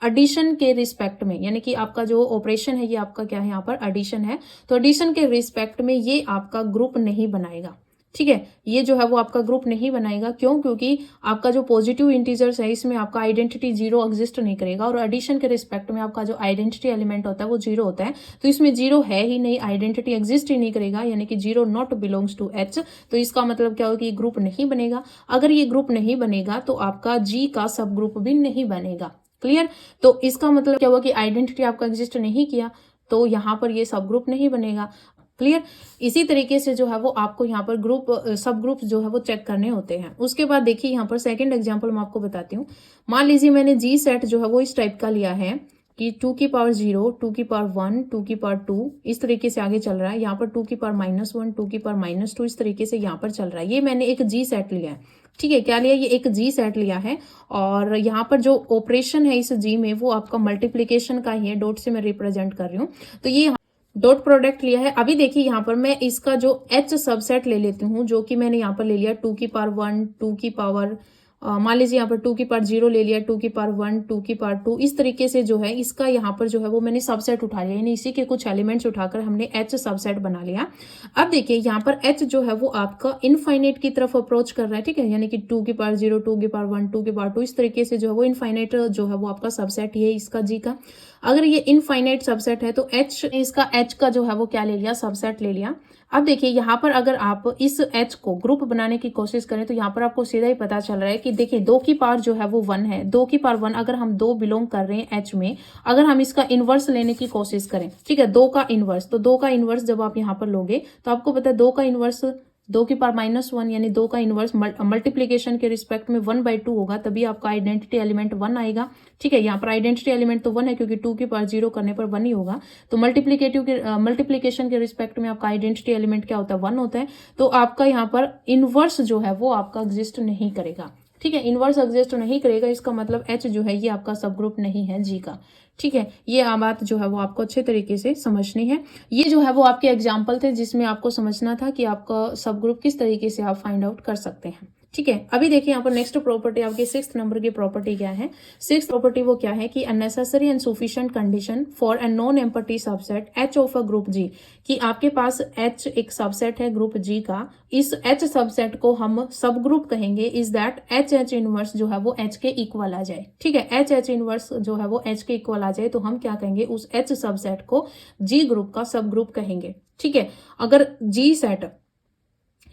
एडिशन के रिस्पेक्ट में, यानी कि आपका जो ऑपरेशन है ये आपका क्या है? यहाँ पर एडिशन है। तो एडिशन के रिस्पेक्ट में ये आपका ग्रुप नहीं बनाएगा। ठीक है, ये जो है वो आपका ग्रुप नहीं बनाएगा। क्यों? क्योंकि आपका जो पॉजिटिव इंटीजर्स है इसमें आपका आइडेंटिटी जीरो एग्जिस्ट नहीं करेगा और एडिशन के रिस्पेक्ट में आपका जो आइडेंटिटी एलिमेंट होता है वो जीरो होता है। तो इसमें जीरो है ही नहीं, आइडेंटिटी एग्जिस्ट ही नहीं करेगा, यानी कि zero not belongs to H. तो इसका मतलब क्या होगा कि ये ग्रुप नहीं बनेगा। अगर ये ग्रुप नहीं बनेगा तो आपका जी का सब ग्रुप भी नहीं बनेगा। क्लियर? तो इसका मतलब क्या हुआ कि आइडेंटिटी आपका एग्जिस्ट नहीं किया, तो यहाँ पर ये सब ग्रुप नहीं बनेगा। क्लियर? इसी तरीके से जो है वो आपको यहाँ पर सब ग्रुप जो है वो चेक करने होते हैं। उसके बाद देखिए यहाँ पर सेकंड एग्जांपल मैं आपको बताती हूँ। मान लीजिए मैंने जी सेट जो है वो इस टाइप का लिया है कि 2 की पावर 0, 2 की पावर 1, 2 की पावर 2 इस तरीके से आगे चल रहा है। यहाँ पर 2 की पावर -1, 2 की पावर -2 इस तरीके से यहाँ पर चल रहा है। ये मैंने एक जी सेट लिया है। ठीक है, क्या लिया? ये एक जी सेट लिया है और यहाँ पर जो ऑपरेशन है इस जी में वो आपका मल्टीप्लीकेशन का ही है, डॉट से मैं रिप्रेजेंट कर रही हूँ। तो ये डॉट प्रोडक्ट लिया है। अभी देखिए यहाँ पर मैं इसका जो एच सबसेट ले लेती हूँ, जो कि मैंने यहाँ पर ले लिया 2 की पावर 1, 2 की पावर मान लीजिए यहाँ पर 2 की पावर 0 ले लिया, 2 की पावर 1, 2 की पावर 2 इस तरीके से जो है इसका यहाँ पर जो है वो मैंने सबसेट उठा लिया, यानी इसी के कुछ एलिमेंट्स उठाकर हमने एच सबसेट बना लिया। अब देखिए यहाँ पर एच जो है वो आपका इनफाइनाइट की तरफ अप्रोच कर रहा है। ठीक है, यानी कि 2 की पावर 0, 2 की पावर 1, 2 की पावर 2 इस तरीके से जो है वो इनफाइनाइट जो है वो आपका सबसेट ये इसका जी का। अगर ये इनफाइनाइट सबसेट है तो एच, इसका एच का जो है वो क्या ले लिया? सबसेट ले लिया। अब देखिए यहाँ पर अगर आप इस एच को ग्रुप बनाने की कोशिश करें तो यहाँ पर आपको सीधा ही पता चल रहा है कि देखिए 2 की पावर जो है वो 1 है। 2 की पावर 1 अगर हम 2 बिलोंग कर रहे हैं एच में, अगर हम इसका इनवर्स लेने की कोशिश करें, ठीक है, 2 का इनवर्स, तो 2 का इनवर्स जब आप यहाँ पर लोगे तो आपको पता है 2 का इनवर्स 2 की पावर -1 यानी 2 का इनवर्स मल्टीप्लीकेशन के रिस्पेक्ट में 1/2 होगा, तभी आपका आइडेंटिटी एलिमेंट 1 आएगा। ठीक है, यहाँ पर आइडेंटिटी एलिमेंट तो 1 है क्योंकि 2 की पावर 0 करने पर 1 ही होगा। तो मल्टीप्लीकेशन के रिस्पेक्ट में आपका आइडेंटिटी एलिमेंट क्या होता है, 1 होता है। तो आपका यहाँ पर इनवर्स जो है वो आपका एग्जिस्ट नहीं करेगा। ठीक है, इनवर्स एग्जिस्ट नहीं करेगा, इसका मतलब H जो है ये आपका सब ग्रुप नहीं है G का। ठीक है, ये बात जो है वो आपको अच्छे तरीके से समझनी है। ये जो है वो आपके एग्जाम्पल थे जिसमें आपको समझना था कि आपका सब ग्रुप किस तरीके से आप फाइंड आउट कर सकते हैं। ठीक है, अभी देखिए यहाँ पर नेक्स्ट प्रॉपर्टी आपकी 6th नंबर की प्रॉपर्टी क्या है। 6th प्रॉपर्टी वो क्या है कि unnecessary and sufficient condition for a non empty subset H of a group G, कि आपके पास H एक सबसेट है ग्रुप G का, इस H सबसेट को हम सब ग्रुप कहेंगे इज दैट H इनवर्स जो है वो H के इक्वल आ जाए। ठीक है, H इनवर्स जो है वो H के इक्वल आ जाए तो हम क्या कहेंगे, उस H सबसेट को G ग्रुप का सब ग्रुप कहेंगे। ठीक है, अगर G सेट,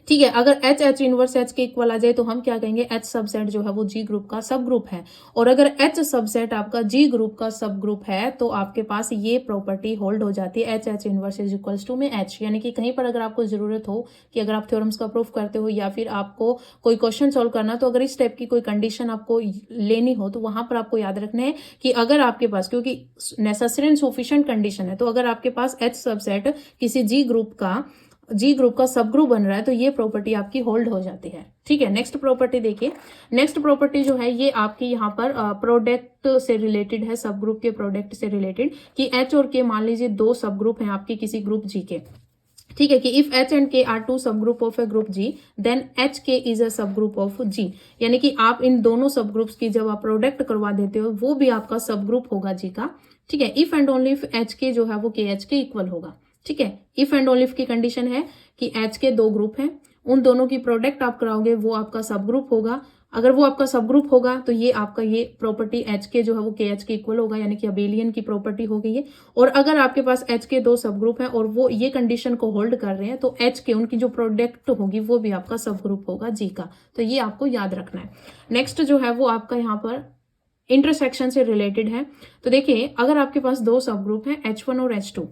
ठीक है, अगर H इनवर्स H के इक्वल आ जाए तो हम क्या कहेंगे, H सबसेट जो है वो G ग्रुप का सब ग्रुप है। और अगर H सबसेट आपका G ग्रुप का सब ग्रुप है तो आपके पास ये प्रॉपर्टी होल्ड हो जाती है, H inverse is equals to में H। यानी कि कहीं पर अगर आपको जरूरत हो कि अगर आप थ्योरम्स का प्रूफ करते हो या फिर आपको कोई क्वेश्चन सॉल्व करना, तो अगर इस टाइप की कोई कंडीशन आपको लेनी हो तो वहां पर आपको याद रखना है कि अगर आपके पास, क्योंकि नेसेसरी एंड सफिशिएंट कंडीशन है, तो अगर आपके पास H सबसेट किसी G ग्रुप का सब ग्रुप बन रहा है तो ये प्रॉपर्टी आपकी होल्ड हो जाती है। ठीक है, नेक्स्ट प्रॉपर्टी देखिए। नेक्स्ट प्रॉपर्टी जो है ये आपकी यहाँ पर प्रोडक्ट से रिलेटेड है, सब ग्रुप के प्रोडक्ट से रिलेटेड, कि H और K मान लीजिए दो सब ग्रुप हैं आपके किसी ग्रुप G के। ठीक है, कि if H and K are two subgroup of a group G then HK is a subgroup of G। यानी कि आप इन दोनों सब ग्रुप्स की जब आप प्रोडक्ट करवा देते हो वो भी आपका सब ग्रुप होगा G का। ठीक है, if and only if HK जो है वो KH के इक्वल होगा। ठीक है, इफ एंड ओनली इफ की कंडीशन है कि H के दो ग्रुप हैं, उन दोनों की प्रोडक्ट आप कराओगे वो आपका सब ग्रुप होगा। अगर वो आपका सब ग्रुप होगा तो ये आपका ये प्रॉपर्टी H के जो है वो KH के इक्वल होगा, यानी कि अबेलियन की प्रॉपर्टी हो गई है। और अगर आपके पास H के दो सब ग्रुप हैं और वो ये कंडीशन को होल्ड कर रहे हैं तो H के उनकी जो प्रोडक्ट होगी वो भी आपका सब ग्रुप होगा G का। तो ये आपको याद रखना है। नेक्स्ट जो है वो आपका यहाँ पर इंटरसेक्शन से रिलेटेड है। तो देखिए, अगर आपके पास दो सब ग्रुप हैं H1 और H2,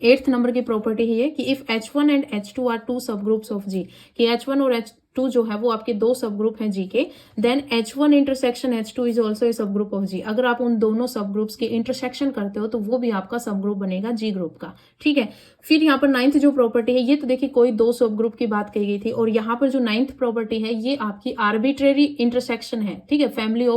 8th नंबर की प्रॉपर्टी है कि if H1 and H2 are two subgroups of G, कि H1 और H2 जो है वो आपके दो सब ग्रुप हैं G के, then H1 intersection H2 is also a subgroup of G। अगर आप उन दोनों सब ग्रुप्स के इंटरसेक्शन करते हो तो वो भी आपका सब ग्रुप बनेगा G ग्रुप का। ठीक है, फिर यहाँ पर 9th जो प्रॉपर्टी है, ये तो देखिए कोई दो सब ग्रुप की बात कही गई थी, और यहाँ पर जो 9th प्रॉपर्टी है ये आपकी आर्बिट्रेरी इंटरसेक्शन है। ठीक है, फैमिली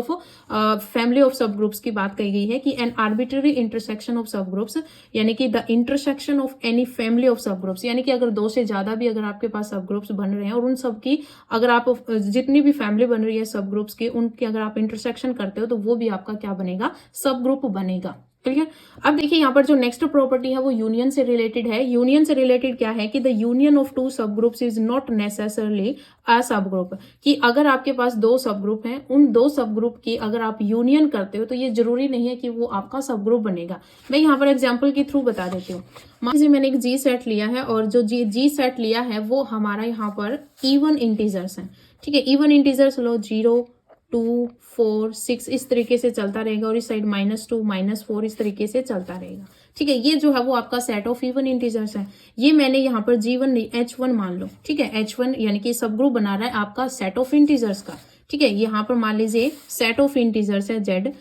ऑफ सब ग्रुप्स की बात कही गई है कि एन आर्बिट्रेरी इंटरसेक्शन ऑफ सब ग्रुप्स, यानी कि the intersection of any family of सब ग्रुप्स, यानी कि अगर दो से ज्यादा भी अगर आपके पास सब ग्रुप्स बन रहे हैं और उन सब की अगर आप जितनी भी फैमिली बन रही है सब ग्रुप्स की, उनकी अगर आप इंटरसेक्शन करते हो तो वो भी आपका क्या बनेगा, सब ग्रुप बनेगा। क्लियर। अब देखिए यहाँ पर जो नेक्स्ट प्रॉपर्टी है वो यूनियन से रिलेटेड है। यूनियन से रिलेटेड क्या है कि द यूनियन ऑफ टू सब groups is not necessarily a सब ग्रुप, कि अगर आपके पास दो सब ग्रुप हैं, उन दो सब ग्रुप की अगर आप यूनियन करते हो तो ये जरूरी नहीं है कि वो आपका सब ग्रुप बनेगा। मैं यहाँ पर एग्जाम्पल के थ्रू बता देती हूँ। मान लीजिए मैंने एक जी सेट लिया है और जो जी सेट लिया है वो हमारा यहाँ पर इवन इंटीजर्स है। ठीक है, इवन इंटीजर्स लो 0, 2, 4, 6 इस तरीके से चलता रहेगा, और इस साइड -2, -4 इस तरीके से चलता रहेगा। ठीक है, ये जो है वो आपका सेट ऑफ इवन इंटीजर्स है। ये मैंने यहाँ पर G1 H1 मान लो। ठीक है, H1 यानी कि सब ग्रुप बना रहा है आपका सेट ऑफ इंटीजर्स का। ठीक है, यहाँ पर मान लीजिए सेट ऑफ इंटीजर्स है Z,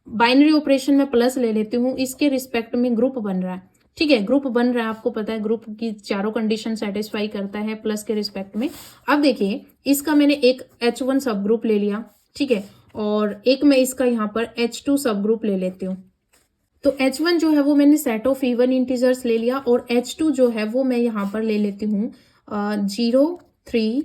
बाइनरी ऑपरेशन में प्लस ले लेती हूँ, इसके रिस्पेक्ट में ग्रुप बन रहा है। ठीक है, ग्रुप बन रहा है, आपको पता है ग्रुप की चारों कंडीशन सेटिस्फाई करता है प्लस के रिस्पेक्ट में। अब देखिए, इसका मैंने एक H1 सब ग्रुप ले लिया। ठीक है, और एक मैं इसका यहाँ पर H2 सब ग्रुप ले लेती हूँ। तो H1 जो है वो मैंने सेट ऑफ इवन इंटीजर्स ले लिया, और H2 जो है वो मैं यहाँ पर ले लेती हूँ 0, 3,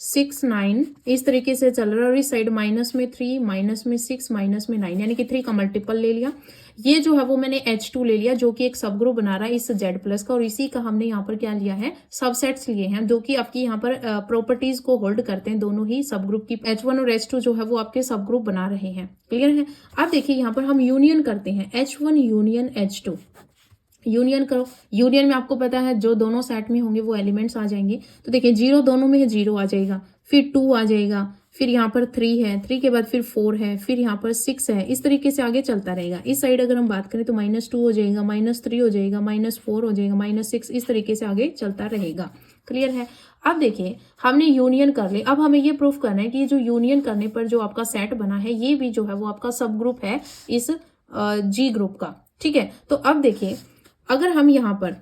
6, 9 इस तरीके से चल रहा है, और इस साइड -3, -6, -9 यानी कि 3 का मल्टीपल ले लिया। ये जो है वो मैंने H2 ले लिया जो कि एक सब ग्रुप बना रहा है इस Z प्लस का, और इसी का हमने यहाँ पर क्या लिया है, सबसेट्स लिए हैं जो कि आपकी यहाँ पर प्रॉपर्टीज को होल्ड करते हैं। दोनों ही सब ग्रुप की H1 और H2 जो है वो आपके सब ग्रुप बना रहे हैं। क्लियर है। अब देखिए यहाँ पर हम यूनियन करते हैं, H1 यूनियन H2, यूनियन करो। यूनियन में आपको पता है जो दोनों सेट में होंगे वो एलिमेंट्स आ जाएंगे। तो देखिए 0 दोनों में है, 0 आ जाएगा, फिर 2 आ जाएगा, फिर यहाँ पर 3 है, 3 के बाद फिर 4 है, फिर यहाँ पर 6 है, इस तरीके से आगे चलता रहेगा। इस साइड अगर हम बात करें तो -2 हो जाएगा, -3 हो जाएगा, -4 हो जाएगा, -6 इस तरीके से आगे चलता रहेगा। क्लियर है। अब देखिए हमने यूनियन कर ली, अब हमें ये प्रूफ करना है कि जो यूनियन करने पर जो आपका सेट बना है ये भी जो है वो आपका सब ग्रुप है इस जी ग्रुप का। ठीक है, तो अब देखिए अगर हम यहाँ पर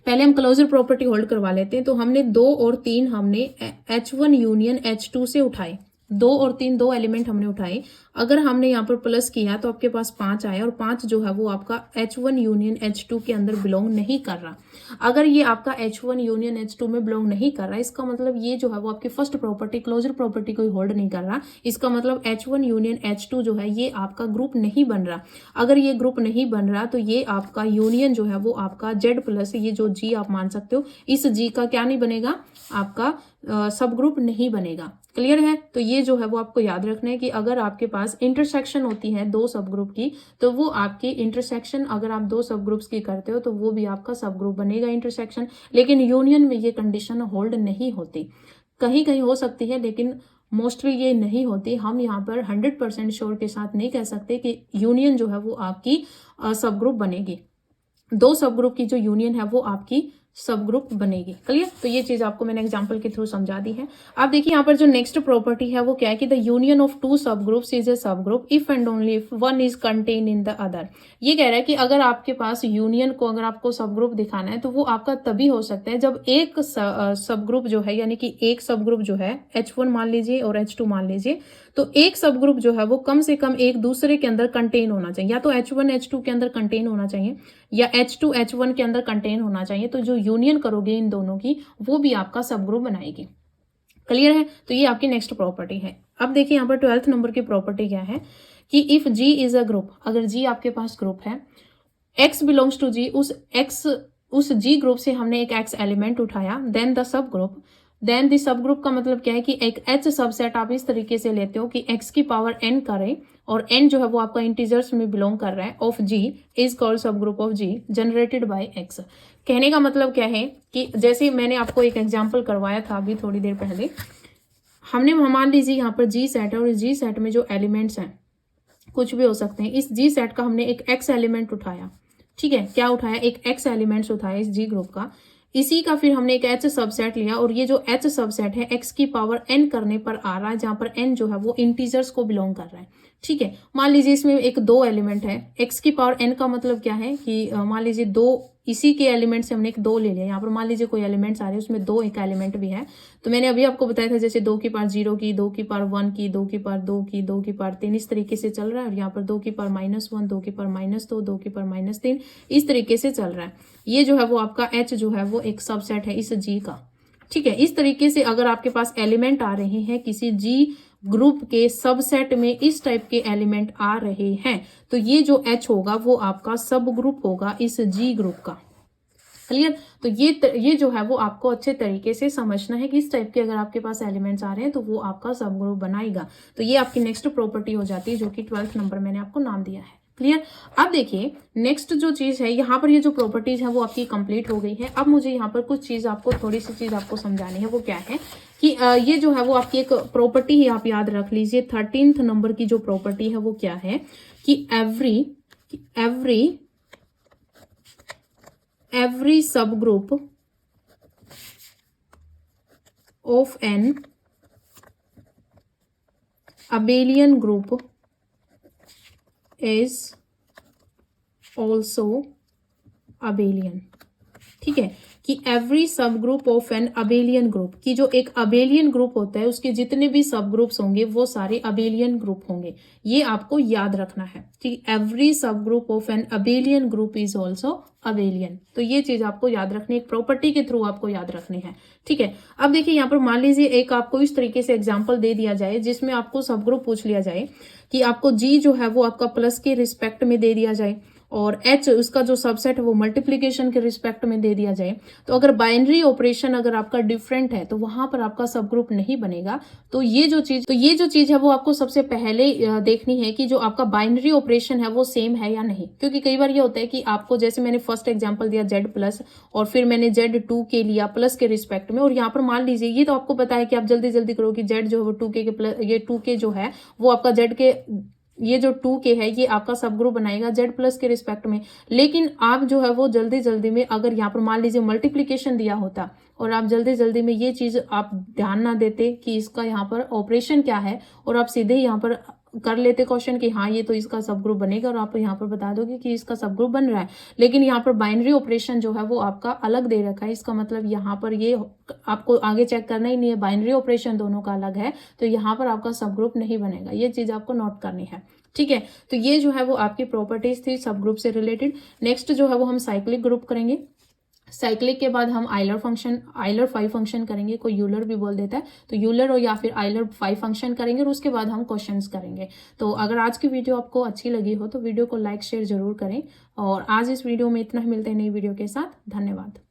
पहले हम क्लोजर प्रॉपर्टी होल्ड करवा लेते हैं, तो हमने 2 और 3 हमने H1 यूनियन H2 से उठाए, 2 और 3 दो एलिमेंट हमने उठाए। अगर हमने यहाँ पर प्लस किया तो आपके पास 5 आया, और 5 जो है वो आपका H1 यूनियन H2 के अंदर बिलोंग नहीं कर रहा। अगर ये आपका H1 यूनियन H2 में बिलोंग नहीं कर रहा, इसका मतलब ये जो है वो आपकी फर्स्ट प्रॉपर्टी क्लोजर प्रॉपर्टी को होल्ड नहीं कर रहा। इसका मतलब H1 यूनियन H2 जो है ये आपका ग्रुप नहीं बन रहा। अगर ये ग्रुप नहीं बन रहा तो ये आपका यूनियन जो है वो आपका Z प्लस ये जो G आप मान सकते हो, इस G का क्या नहीं बनेगा, आपका सब ग्रुप नहीं बनेगा। क्लियर है, तो ये जो है वो आपको याद रखना है कि अगर आपके पास इंटरसेक्शन होती है दो सब ग्रुप की, तो वो आपकी इंटरसेक्शन अगर आप दो सब ग्रुप्स की करते हो तो वो भी आपका सब ग्रुप बनेगा इंटरसेक्शन। लेकिन यूनियन में ये कंडीशन होल्ड नहीं होती, कहीं कहीं हो सकती है लेकिन मोस्टली ये नहीं होती। हम यहाँ पर 100% श्योर के साथ नहीं कह सकते कि यूनियन जो है वो आपकी सब ग्रुप बनेगी। दो सब ग्रुप की जो यूनियन है वो आपकी सब ग्रुप बनेगी। क्लियर, तो ये चीज आपको मैंने एग्जांपल के थ्रू समझा दी है। अब देखिए यहाँ पर जो नेक्स्ट प्रॉपर्टी है वो क्या है कि द यूनियन ऑफ टू सब ग्रुप्स इज ए सब group if and only if one is contain in the other. ये कह रहा है कि अगर आपके पास यूनियन को अगर आपको सब ग्रुप दिखाना है तो वो आपका तभी हो सकता है जब एक सब ग्रुप जो है, यानी कि एक सब ग्रुप जो है H1 मान लीजिए और H2 मान लीजिए, तो एक सब ग्रुप जो है वो कम से कम एक दूसरे के अंदर कंटेन होना चाहिए, या तो H1 H2 के अंदर कंटेन होना चाहिए या H2 H1 के अंदर कंटेन होना चाहिए। तो जो यूनियन करोगे इन दोनों की वो भी आपका सब ग्रुप बनाएगी। क्लियर है, तो ये आपकी नेक्स्ट प्रॉपर्टी है। अब देखिए यहाँ पर 12th नंबर की प्रॉपर्टी क्या है कि if G is a group, अगर G आपके पास ग्रुप है, X बिलोंग्स टू G, उस G ग्रुप से हमने एक X एलिमेंट उठाया, then the subgroup, then the subgroup का मतलब क्या है कि एक H सबसेट आप इस तरीके से लेते हो कि X की पावर N करें और N जो है वो आपका इंटीजर्स में बिलोंग कर रहा है, ऑफ G इज कॉल्ड सब group of G generated by X। कहने का मतलब क्या है कि जैसे मैंने आपको एक एग्जाम्पल करवाया था अभी थोड़ी देर पहले, हमने मान लीजिए यहाँ पर G सेट है और इस G सेट में जो एलिमेंट्स हैं कुछ भी हो सकते हैं। इस G सेट का हमने एक X एलिमेंट उठाया, ठीक है, क्या उठाया, एक X एलिमेंट्स उठाया इस G ग्रुप का, इसी का फिर हमने एक H सबसेट लिया और ये जो H सबसेट है X की पावर N करने पर आ रहा है, जहां पर N जो है वो इंटीजर्स को बिलोंग कर रहा है। ठीक है, मान लीजिए इसमें एक दो एलिमेंट है, X की पावर N का मतलब क्या है कि मान लीजिए दो, इसी के एलिमेंट से हमने एक दो ले लिया। यहाँ पर मान लीजिए कोई एलिमेंट्स आ रहे हैं उसमें दो एक एलिमेंट भी है, तो मैंने अभी आपको बताया था जैसे 2 की पावर 0 की, 2 की पावर 1 की, 2 की पावर 2 की, 2 की पावर 3, इस तरीके से चल रहा है। और यहाँ पर 2 की पावर -1, 2 की पावर -2, 2 की पावर -3, इस तरीके से चल रहा है। ये जो है वो आपका H जो है वो एक सबसेट है इस G का। ठीक है, इस तरीके से अगर आपके पास एलिमेंट आ रहे हैं किसी G ग्रुप के सबसेट में, इस टाइप के एलिमेंट आ रहे हैं, तो ये जो H होगा वो आपका सब ग्रुप होगा इस G ग्रुप का। क्लियर, तो ये जो है वो आपको अच्छे तरीके से समझना है कि इस टाइप के अगर आपके पास एलिमेंट्स आ रहे हैं तो वो आपका सब ग्रुप बनाएगा। तो ये आपकी नेक्स्ट प्रॉपर्टी हो जाती है जो कि 12th नंबर मैंने आपको नाम दिया है। क्लियर, अब देखिए नेक्स्ट जो चीज है, यहाँ पर ये जो प्रॉपर्टीज है वो आपकी कंप्लीट हो गई है। अब मुझे यहाँ पर कुछ चीज आपको, थोड़ी सी चीज आपको समझानी है। वो क्या है कि ये जो है वो आपकी एक प्रॉपर्टी ही आप याद रख लीजिए। 13th नंबर की जो प्रॉपर्टी है वो क्या है कि every subgroup of an abelian group is also abelian। ठीक है, कि एवरी सब group of an abelian group, की जो एक अबेलियन ग्रुप होता है उसके जितने भी सब ग्रुप्स होंगे वो सारे अबेलियन ग्रुप होंगे। ये आपको याद रखना है कि एवरी सब group of an abelian group is also abelian. तो ये चीज आपको याद रखनी, एक प्रॉपर्टी के थ्रू आपको याद रखनी है। ठीक है, अब देखिए यहाँ पर मान लीजिए एक आपको इस तरीके से एग्जाम्पल दे दिया जाए जिसमें आपको सब ग्रुप पूछ लिया जाए कि आपको G जो है वो आपका प्लस के रिस्पेक्ट में दे दिया जाए और H उसका जो सबसेट है वो मल्टीप्लीकेशन के रिस्पेक्ट में दे दिया जाए। तो अगर बाइनरी ऑपरेशन अगर आपका डिफरेंट है तो वहां पर आपका सब ग्रुप नहीं बनेगा। तो ये जो चीज है वो आपको सबसे पहले देखनी है कि जो आपका बाइनरी ऑपरेशन है वो सेम है या नहीं। क्योंकि कई बार ये होता है कि आपको, जैसे मैंने फर्स्ट एग्जाम्पल दिया Z प्लस और फिर मैंने Z2 के लिया प्लस के रिस्पेक्ट में, और यहाँ पर मान लीजिए ये तो आपको पता है कि आप जल्दी जल्दी करो कि Z जो है वो 2K के प्लस, ये 2K जो है वो आपका Z के ये जो 2k है ये आपका सब ग्रुप बनाएगा z प्लस के रिस्पेक्ट में। लेकिन आप जो है वो जल्दी जल्दी में अगर यहाँ पर मान लीजिए मल्टीप्लीकेशन दिया होता और आप जल्दी जल्दी में ये चीज आप ध्यान ना देते कि इसका यहाँ पर ऑपरेशन क्या है, और आप सीधे यहाँ पर कर लेते क्वेश्चन कि हाँ ये तो इसका सब ग्रुप बनेगा, और आप यहाँ पर बता दोगे कि इसका सब ग्रुप बन रहा है। लेकिन यहाँ पर बाइनरी ऑपरेशन जो है वो आपका अलग दे रखा है, इसका मतलब यहाँ पर ये आपको आगे चेक करना ही नहीं है, बाइनरी ऑपरेशन दोनों का अलग है, तो यहाँ पर आपका सब ग्रुप नहीं बनेगा। ये चीज आपको नोट करनी है, ठीक है। तो ये जो है वो आपकी प्रॉपर्टीज थी सब ग्रुप से रिलेटेड। नेक्स्ट जो है वो हम साइक्लिक ग्रुप करेंगे। साइक्लिक के बाद हम आइलर 5 फंक्शन करेंगे, कोई यूलर भी बोल देता है, तो यूलर और या फिर आइलर 5 फंक्शन करेंगे और उसके बाद हम क्वेश्चंस करेंगे। तो अगर आज की वीडियो आपको अच्छी लगी हो तो वीडियो को लाइक शेयर जरूर करें, और आज इस वीडियो में इतना ही, मिलते हैं नई वीडियो के साथ। धन्यवाद।